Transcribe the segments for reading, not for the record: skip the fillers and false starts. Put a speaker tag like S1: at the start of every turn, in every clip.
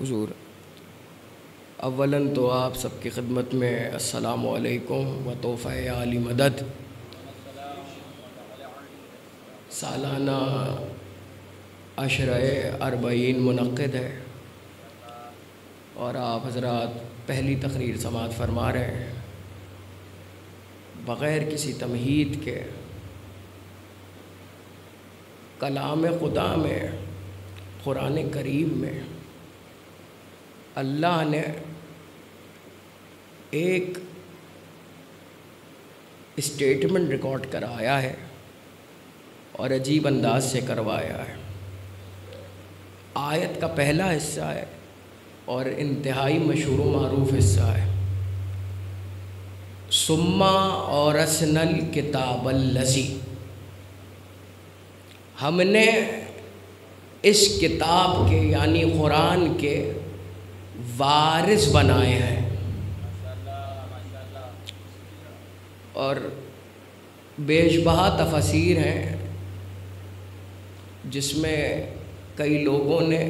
S1: حضور، اولاً تو آپ سب کی خدمت میں السلام علیکم و تحفہ عالی مدد۔ سالانہ عشرہ اربعین منعقد ہے اور آپ حضرات پہلی تقریر سماعت فرما رہے ہیں بغیر کسی تمہید کے۔ کلام خدا میں، قرآن کریم میں اللہ نے ایک اسٹیٹمنٹ ریکارڈ کرایا ہے اور عجیب انداز سے کروایا ہے۔ آیت کا پہلا حصہ ہے اور انتہائی مشہور و معروف حصہ ہے، ثم اورثنا الکتاب الذی، ہم نے اس کتاب کے یعنی قرآن کے وارث بنائے ہیں۔ اور بیشبہ تفاسیر ہیں جس میں کئی لوگوں نے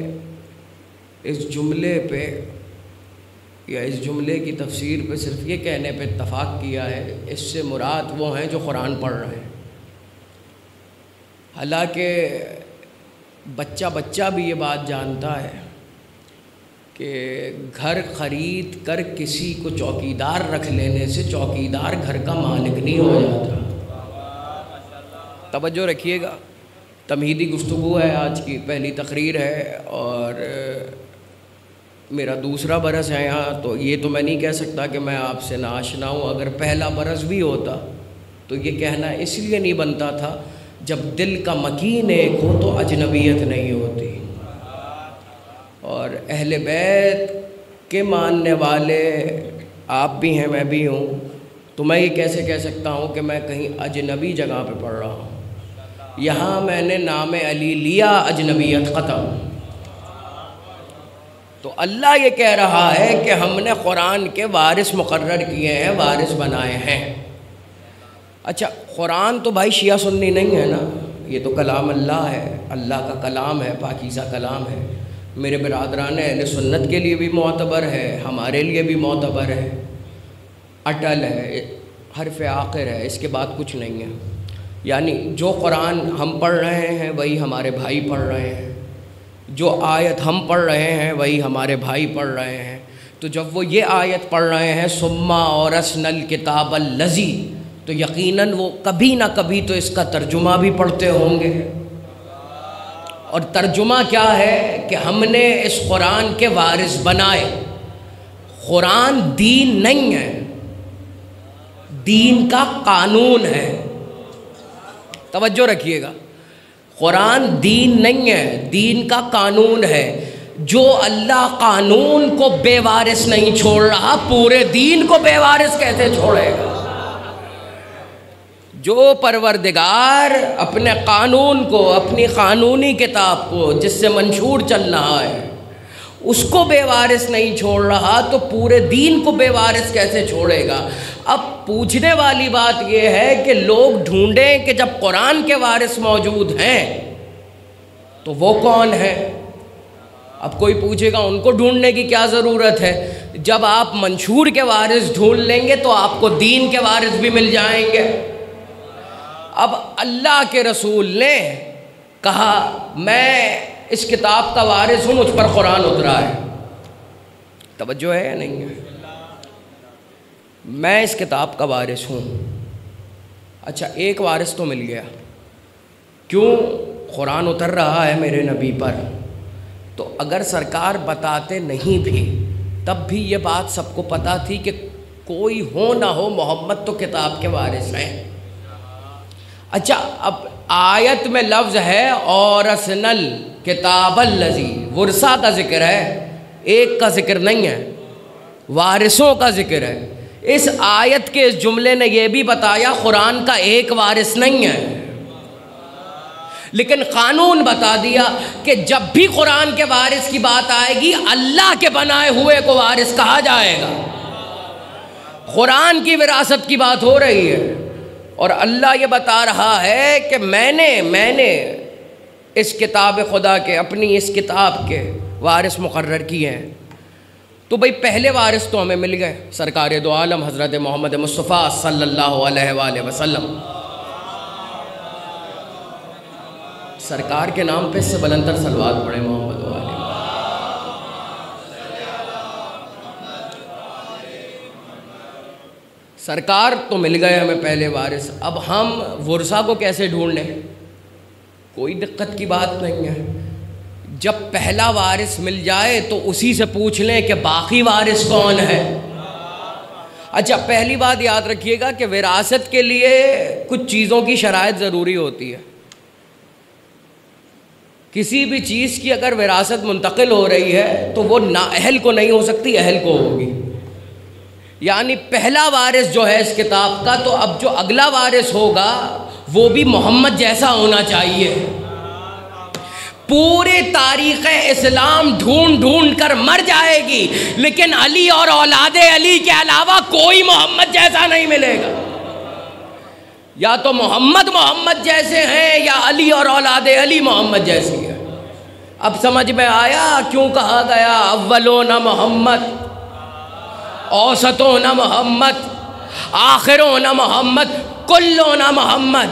S1: اس جملے پہ یا اس جملے کی تفسیر پہ صرف یہ کہنے پہ اتفاق کیا ہے اس سے مراد وہ ہیں جو قرآن پڑھ رہے ہیں، حالانکہ بچہ بھی یہ بات جانتا ہے کہ گھر خرید کر کسی کو چوکیدار رکھ لینے سے چوکیدار گھر کا مالک نہیں ہو جاتا۔ توجہ رکھیے گا، تمہیدی گفتگو ہے، آج کی پہلی تقریر ہے اور میرا دوسرا برس ہے یہاں، تو یہ تو میں نہیں کہہ سکتا کہ میں آپ سے ناآشنا ہوں۔ اگر پہلا برس بھی ہوتا تو یہ کہنا اس لیے نہیں بنتا تھا جب دل کا مکین ایک ہو تو اجنبیت نہیں ہوتی۔ اور اہل بیت کے ماننے والے آپ بھی ہیں، میں بھی ہوں، تو میں یہ کیسے کہہ سکتا ہوں کہ میں کہیں اجنبی جگہ پہ پڑھ رہا ہوں؟ یہاں میں نے نام علی لیا، اجنبیت ختم۔ تو اللہ یہ کہہ رہا ہے کہ ہم نے قرآن کے وارث مقرر کیے ہیں، وارث بنائے ہیں۔ اچھا، قرآن تو بھائی شیعہ سنی نہیں ہے نا، یہ تو کلام اللہ ہے، اللہ کا کلام ہے، پاکیزہ کلام ہے۔ میرے برادران اہل سنت کے لیے بھی معتبر ہے، ہمارے لیے بھی معتبر ہے، اٹل ہے، حرف آخر ہے، اس کے بعد کچھ نہیں ہے۔ یعنی جو قرآن ہم پڑھ رہے ہیں وہی ہمارے بھائی پڑھ رہے ہیں، جو آیت ہم پڑھ رہے ہیں وہی ہمارے بھائی پڑھ رہے ہیں۔ تو جب وہ یہ آیت پڑھ رہے ہیں ثم اورثنا الکتاب الذی، تو یقیناً وہ کبھی نہ کبھی تو اس کا ترجمہ بھی پڑھتے ہوں گے۔ اور ترجمہ کیا ہے کہ ہم نے اس قرآن کے وارث بنائے۔ قرآن دین نہیں ہے، دین کا قانون ہے۔ توجہ رکھیے گا، قرآن دین نہیں ہے، دین کا قانون ہے۔ جو اللہ قانون کو بے وارث نہیں چھوڑ رہا، پورے دین کو بے وارث کیسے چھوڑے گا؟ جو پروردگار اپنے قانون کو، اپنی قانونی کتاب کو جس سے منشور چل رہا ہے، اس کو بے وارث نہیں چھوڑ رہا تو پورے دین کو بے وارث کیسے چھوڑے گا؟ اب پوچھنے والی بات یہ ہے کہ لوگ ڈھونڈیں کہ جب قرآن کے وارث موجود ہیں تو وہ کون ہے؟ اب کوئی پوچھے گا ان کو ڈھونڈنے کی کیا ضرورت ہے؟ جب آپ منشور کے وارث ڈھونڈ لیں گے تو آپ کو دین کے وارث بھی مل جائیں گے۔ اب اللہ کے رسول نے کہا میں اس کتاب کا وارث ہوں، مجھ پر قرآن اترا ہے۔ توجہ ہے یا نہیں ہے؟ میں اس کتاب کا وارث ہوں۔ اچھا، ایک وارث تو مل گیا، کیوں؟ قرآن اتر رہا ہے میرے نبی پر۔ تو اگر سرکار بتاتے نہیں بھی تب بھی یہ بات سب کو پتہ تھی کہ کوئی ہو نہ ہو محمد تو کتاب کے وارث ہیں۔ اچھا، اب آیت میں لفظ ہے اورثنا الکتاب الذی، ورثہ کا ذکر ہے، ایک کا ذکر نہیں ہے، وارثوں کا ذکر ہے۔ اس آیت کے اس جملے نے یہ بھی بتایا قرآن کا ایک وارث نہیں ہے، لیکن قانون بتا دیا کہ جب بھی قرآن کے وارث کی بات آئے گی اللہ کے بنائے ہوئے کو وارث کہا جائے گا۔ قرآن کی وراثت کی بات ہو رہی ہے اور اللہ یہ بتا رہا ہے کہ میں نے اس کتاب خدا کے، اپنی اس کتاب کے وارث مقرر کیے ہیں، تو بھئی پہلے وارث تو ہمیں مل گئے، سرکار دو عالم حضرت محمد مصطفیٰ صلی اللہ علیہ وآلہ وسلم۔ سرکار کے نام پہ اس سے بلندر صلوات پڑھیں محمد و آلہ۔ سرکار تو مل گئے ہمیں پہلے وارث، اب ہم ورثہ کو کیسے ڈھونڈیں؟ کوئی دقت کی بات نہیں ہے، جب پہلا وارث مل جائے تو اسی سے پوچھ لیں کہ باقی وارث کون ہے۔ اچھا، پہلی بات یاد رکھیے گا کہ وراثت کے لیے کچھ چیزوں کی شرائط ضروری ہوتی ہے۔ کسی بھی چیز کی اگر وراثت منتقل ہو رہی ہے تو وہ نااہل کو نہیں ہو سکتی، اہل کو ہوگی۔ یعنی پہلا وارث جو ہے اس کتاب کا، تو اب جو اگلا وارث ہوگا وہ بھی محمد جیسا ہونا چاہیے۔ پورے تاریخ اسلام ڈھونڈ ڈھونڈ کر مر جائے گی، لیکن علی اور اولاد علی کے علاوہ کوئی محمد جیسا نہیں ملے گا۔ یا تو محمد جیسے ہیں، یا علی اور اولاد علی محمد جیسی ہے۔ اب سمجھ میں آیا کیوں کہا گیا اولون محمد، اوسطون محمد، آخرون محمد، کلون محمد۔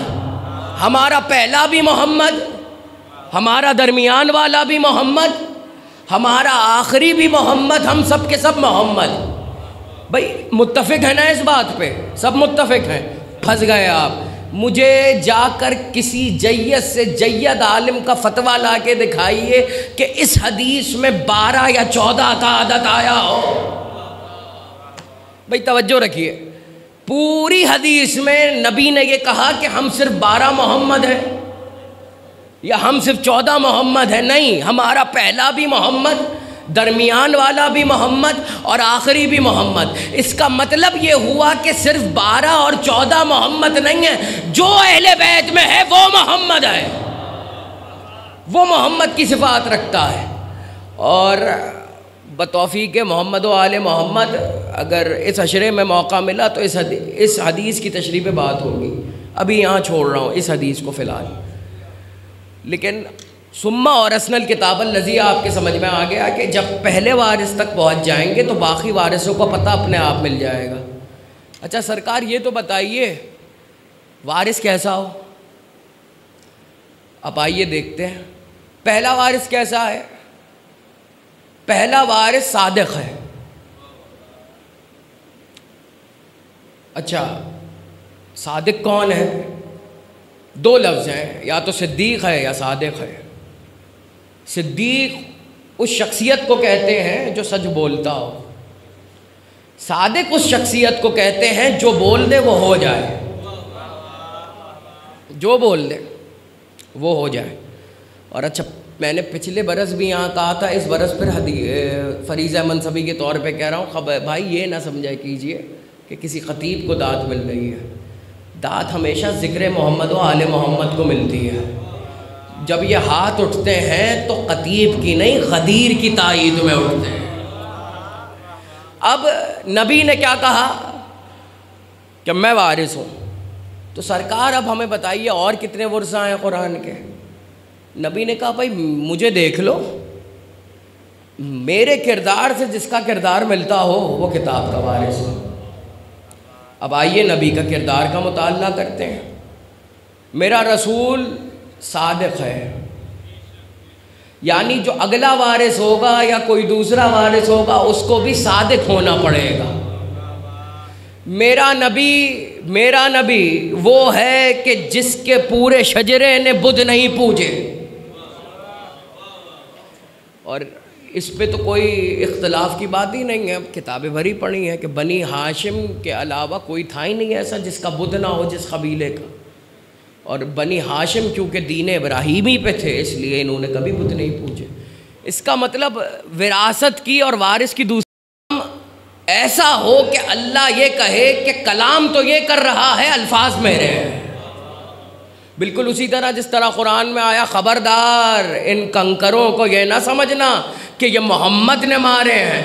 S1: ہمارا پہلا بھی محمد، ہمارا درمیان والا بھی محمد، ہمارا آخری بھی محمد، ہم سب کے سب محمد۔ بھئی متفق ہیں نا اس بات پہ؟ سب متفق ہیں؟ پھنس گئے آپ۔ مجھے جا کر کسی جید سے جید عالم کا فتویٰ لا کے دکھائیے کہ اس حدیث میں 12 یا 14 کا عدد آیا ہو۔ بھئی توجہ رکھیے، پوری حدیث میں نبی نے یہ کہا کہ ہم صرف 12 محمد ہیں یا ہم صرف 14 محمد ہیں؟ نہیں، ہمارا پہلا بھی محمد، درمیان والا بھی محمد اور آخری بھی محمد۔ اس کا مطلب یہ ہوا کہ صرف 12 اور 14 محمد نہیں ہیں، جو اہل بیت میں ہے وہ محمد ہے، وہ محمد کی صفات رکھتا ہے۔ اور بتوفیق محمد و آل محمد اگر اس عشرے میں موقع ملا تو اس حدیث کی تشریح پہ بات ہوگی، ابھی یہاں چھوڑ رہا ہوں اس حدیث کو فی الحال۔ لیکن ثم اورثنا الکتاب الذی آپ کے سمجھ میں آ گیا کہ جب پہلے وارث تک پہنچ جائیں گے تو باقی وارثوں کو پتہ اپنے آپ مل جائے گا۔ اچھا سرکار یہ تو بتائیے وارث کیسا ہو؟ اب آئیے دیکھتے ہیں پہلا وارث کیسا ہے۔ پہلا وارث صادق ہے۔ اچھا صادق کون ہے؟ 2 لفظ ہیں، یا تو صدیق ہے یا صادق ہے۔ صدیق اس شخصیت کو کہتے ہیں جو سچ بولتا ہو، صادق اس شخصیت کو کہتے ہیں جو بول دے وہ ہو جائے، جو بول دے وہ ہو جائے۔ اور اچھا میں نے پچھلے برس بھی یہاں کہا تھا، اس برس پھر فریضہ منصبی کے طور پہ کہہ رہا ہوں، بھائی یہ نہ سمجھا کیجئے کہ کسی خطیب کو داد مل رہی ہے۔ داد ہمیشہ ذکر محمد و آل محمد کو ملتی ہے۔ جب یہ ہاتھ اٹھتے ہیں تو خطیب کی نہیں، غدیر کی تائید میں اٹھتے ہیں۔ اب نبی نے کیا کہا کہ میں وارث ہوں، تو سرکار اب ہمیں بتائیے اور کتنے ورثہ ہیں قرآن کے؟ نبی نے کہا بھائی مجھے دیکھ لو، میرے کردار سے جس کا کردار ملتا ہو وہ کتاب کا وارث ہو۔ اب آئیے نبی کا کردار کا مطالعہ کرتے ہیں۔ میرا رسول صادق ہے، یعنی جو اگلا وارث ہوگا یا کوئی دوسرا وارث ہوگا اس کو بھی صادق ہونا پڑے گا۔ میرا نبی وہ ہے کہ جس کے پورے شجرے نے بدھ نہیں پوجے۔ اور اس پہ تو کوئی اختلاف کی بات ہی نہیں ہے، کتابیں بھری پڑھی ہیں کہ بنی ہاشم کے علاوہ کوئی تھا ہی نہیں ایسا جس کا بدھ نہ ہو، جس قبیلے کا۔ اور بنی ہاشم کیونکہ دین ابراہیمی پہ تھے اس لیے انہوں نے کبھی بدھ نہیں پوجے۔ اس کا مطلب وراثت کی اور وارث کی دوسری ایسا ہو کہ اللہ یہ کہے کہ کلام تو یہ کر رہا ہے، الفاظ میرے ہیں۔ بالکل اسی طرح جس طرح قرآن میں آیا خبردار ان کنکروں کو یہ نہ سمجھنا کہ یہ محمد نے مارے ہیں،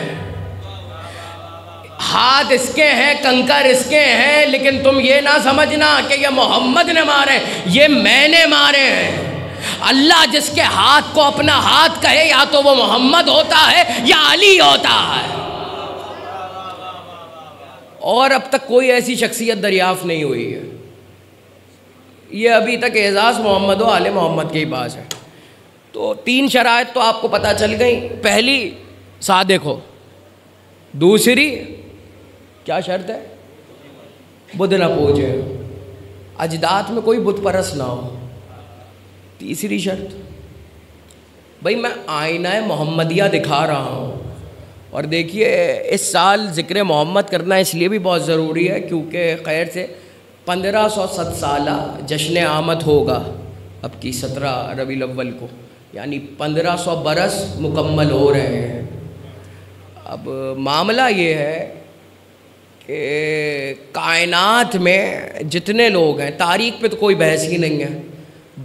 S1: ہاتھ اس کے ہیں، کنکر اس کے ہیں، لیکن تم یہ نہ سمجھنا کہ یہ محمد نے مارے، یہ میں نے مارے ہیں۔ اللہ جس کے ہاتھ کو اپنا ہاتھ کہے یا تو وہ محمد ہوتا ہے یا علی ہوتا ہے، اور اب تک کوئی ایسی شخصیت دریافت نہیں ہوئی ہے۔ یہ ابھی تک اعزاز محمد و آل محمد کے ہی پاس ہے۔ تو 3 شرائط تو آپ کو پتہ چل گئی، پہلی صادق ہو، دوسری کیا شرط ہے؟ بدھ نہ پوجے، اجداد میں کوئی بت پرست نہ ہو، تیسری شرط بھائی میں آئینہ محمدیہ دکھا رہا ہوں۔ اور دیکھیے اس سال ذکر محمد کرنا اس لیے بھی بہت ضروری ہے کیونکہ خیر سے 1507 سالہ جشن آمد ہوگا اب کی 17 ربیع الاول کو، یعنی 1500 برس مکمل ہو رہے ہیں۔ اب معاملہ یہ ہے کہ کائنات میں جتنے لوگ ہیں، تاریخ پہ تو کوئی بحث ہی نہیں ہے،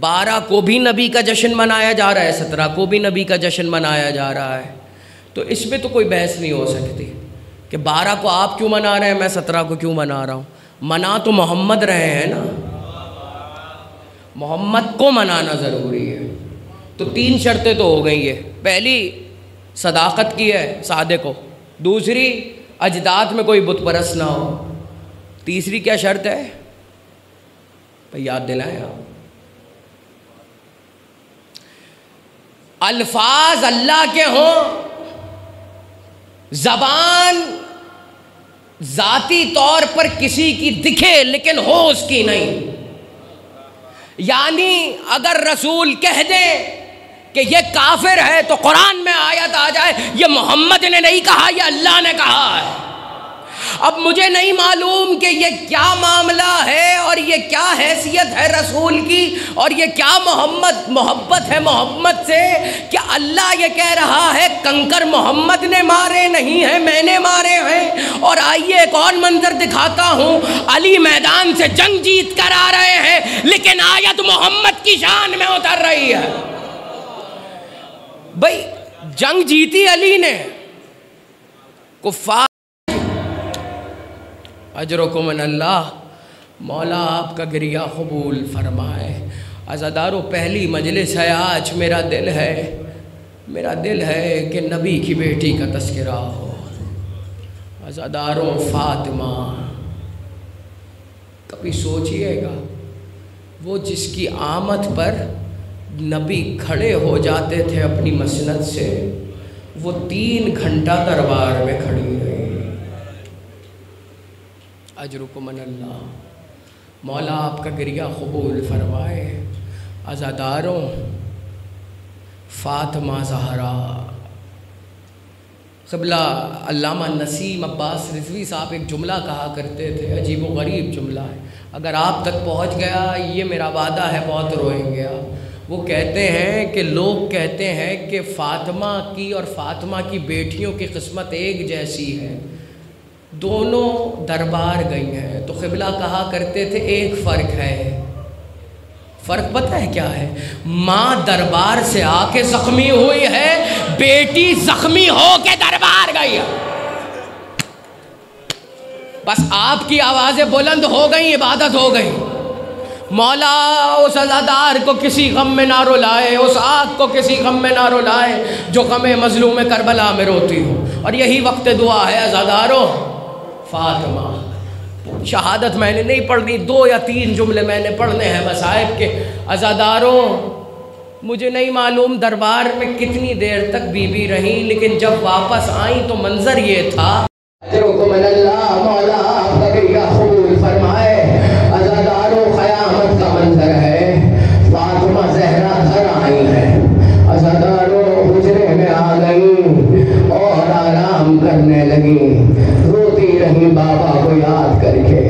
S1: 12 کو بھی نبی کا جشن منایا جا رہا ہے، 17 کو بھی نبی کا جشن منایا جا رہا ہے، تو اس میں تو کوئی بحث نہیں ہو سکتی کہ 12 کو آپ کیوں منا رہے ہیں، میں 17 کو کیوں منا رہا ہوں۔ منا تو محمد رہے ہیں نا، محمد کو منانا ضروری ہے۔ تو 3 شرطیں تو ہو گئی ہیں، پہلی صداقت کی ہے، صادق ہو، دوسری اجداد میں کوئی بت پرست نہ ہو، تیسری کیا شرط ہے بھائی یاد دلائیں آپ؟ الفاظ اللہ کے ہوں، زبان ذاتی طور پر کسی کی دکھے لیکن ہو اس کی نہیں۔ یعنی اگر رسول کہہ دے کہ یہ کافر ہے تو قرآن میں آیت آ جائے یہ محمد نے نہیں کہا، یہ اللہ نے کہا ہے۔ اب مجھے نہیں معلوم کہ یہ کیا معاملہ ہے اور یہ کیا حیثیت ہے رسول کی اور یہ کیا محبت ہے محمد سے کہ اللہ یہ کہہ رہا ہے کنکر محمد نے مارے نہیں ہیں، میں نے مارے ہیں۔ اور آئیے ایک اور منظر دکھاتا ہوں، علی میدان سے جنگ جیت کر آ رہے ہیں لیکن آیت محمد کی شان میں اتر رہی ہے۔ بھئی جنگ جیتی علی نے، کفار اجرکم من اللہ، مولا آپ کا گریہ قبول فرمائے۔ عزادارو پہلی مجلس ہے آج، میرا دل ہے کہ نبی کی بیٹی کا تذکرہ ہو۔ عزادارو فاطمہ، کبھی سوچئے گا وہ جس کی آمد پر نبی کھڑے ہو جاتے تھے اپنی مسند سے، وہ 3 گھنٹہ دربار میں کھڑی رہی۔ اجرکم من اللہ، مولا آپ کا گریہ قبول فرمائے۔ عزاداروں فاطمہ زہرا، قبلہ علامہ نسیم عباس رضوی صاحب ایک جملہ کہا کرتے تھے، عجیب و غریب جملہ ہے، اگر آپ تک پہنچ گیا یہ میرا وعدہ ہے بہت روئیں گے آپ۔ وہ کہتے ہیں کہ لوگ کہتے ہیں کہ فاطمہ کی اور فاطمہ کی بیٹیوں کی قسمت ایک جیسی ہے، دونوں دربار گئی ہیں، تو قبلہ کہا کرتے تھے ایک فرق ہے۔ فرق پتہ ہے کیا ہے؟ ماں دربار سے آ کے زخمی ہوئی ہے، بیٹی زخمی ہو کے دربار گئی ہے۔ بس آپ کی آوازیں بلند ہو گئی، عبادت ہو گئی۔ مولا اس عزادار کو کسی غم میں نہ رلائے، اس آگ کو کسی غم میں نہ رلائے جو غم مظلوم کربلا میں روتی ہو۔ اور یہی وقت دعا ہے عزاداروں، فاطمہ شہادت میں نے نہیں پڑھنی، 2 یا 3 جملے میں نے پڑھنے ہیں مصائب کے۔ عزاداروں مجھے نہیں معلوم دربار میں کتنی دیر تک بی بی رہیں، لیکن جب واپس آئیں تو منظر یہ تھا۔ اجرکم من اللہ، مولا آپ کا گریہ قبول فرمائے۔ عزاداروں قیامت کا منظر ہے، فاطمہ زہرا گھر آئی ہیں، عزاداروں حجرے میں آ گئیں اور آرام کرنے لگیں، روتی رہیں بابا کو یاد کر کے،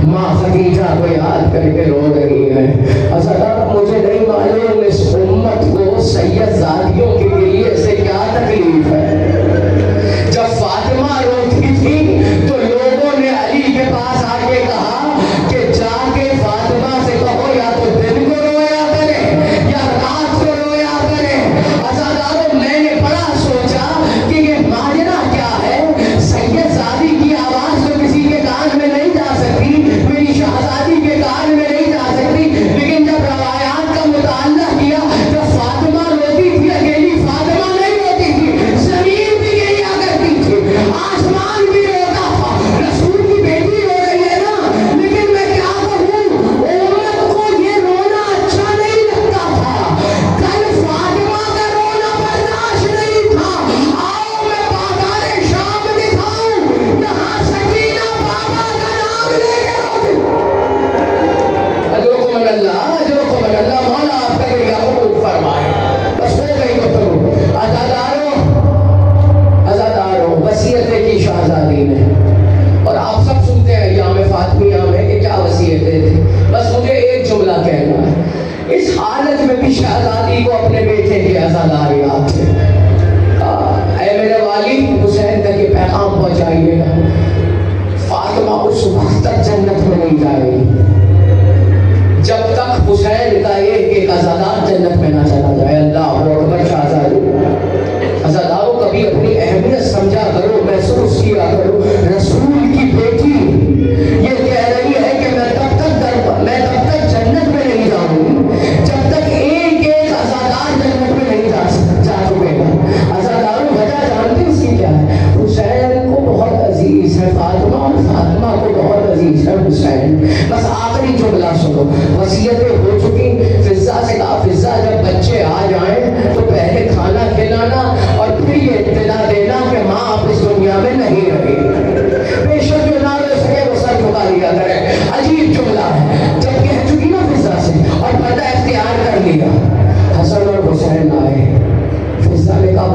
S1: ماں خدیجہ کو یاد کر کے رو رہی ہیں۔ عزادار مجھے نہیں معلوم اس امت کو سید زادیوں کے گریے سے کیا تکلیف ہے۔ جب فاطمہ روتی تھی تو لوگوں نے علی کے پاس آ کے کہا کہ جا کے فاطمہ سے کہو یا تو دن کو رویا کرے یا رات کو رویا کرے۔ عزاداروں میں نے بڑا سوچا کہ یہ ماجرا کیا ہے، سید زادی کی آواز تو کسی کے کان میں نہیں جا سکتی، میری شہزادی کے کان میں نہیں جا سکتی، لیکن جب روایات کا مطالعہ کیا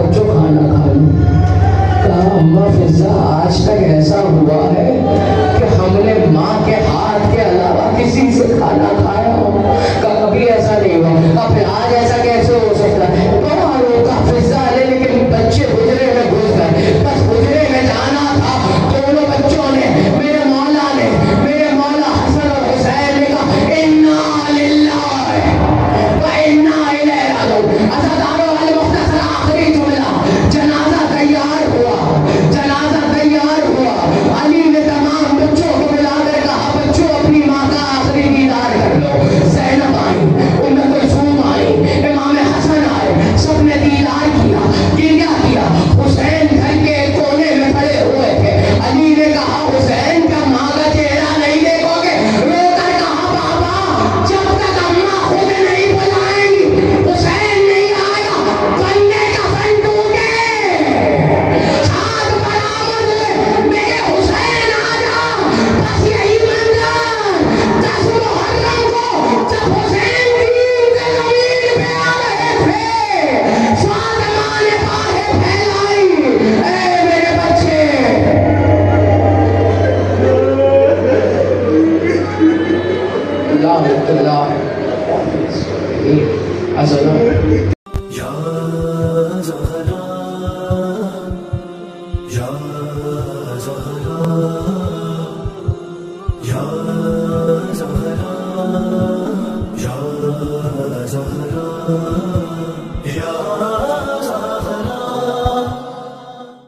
S1: بچوں کھانا کھا لوں. کہا اماں فضہ آج تک ایسا ہوا ہے کہ ہم نے ماں کے ہاتھ کے علاوہ کسی سے کھانا کھایا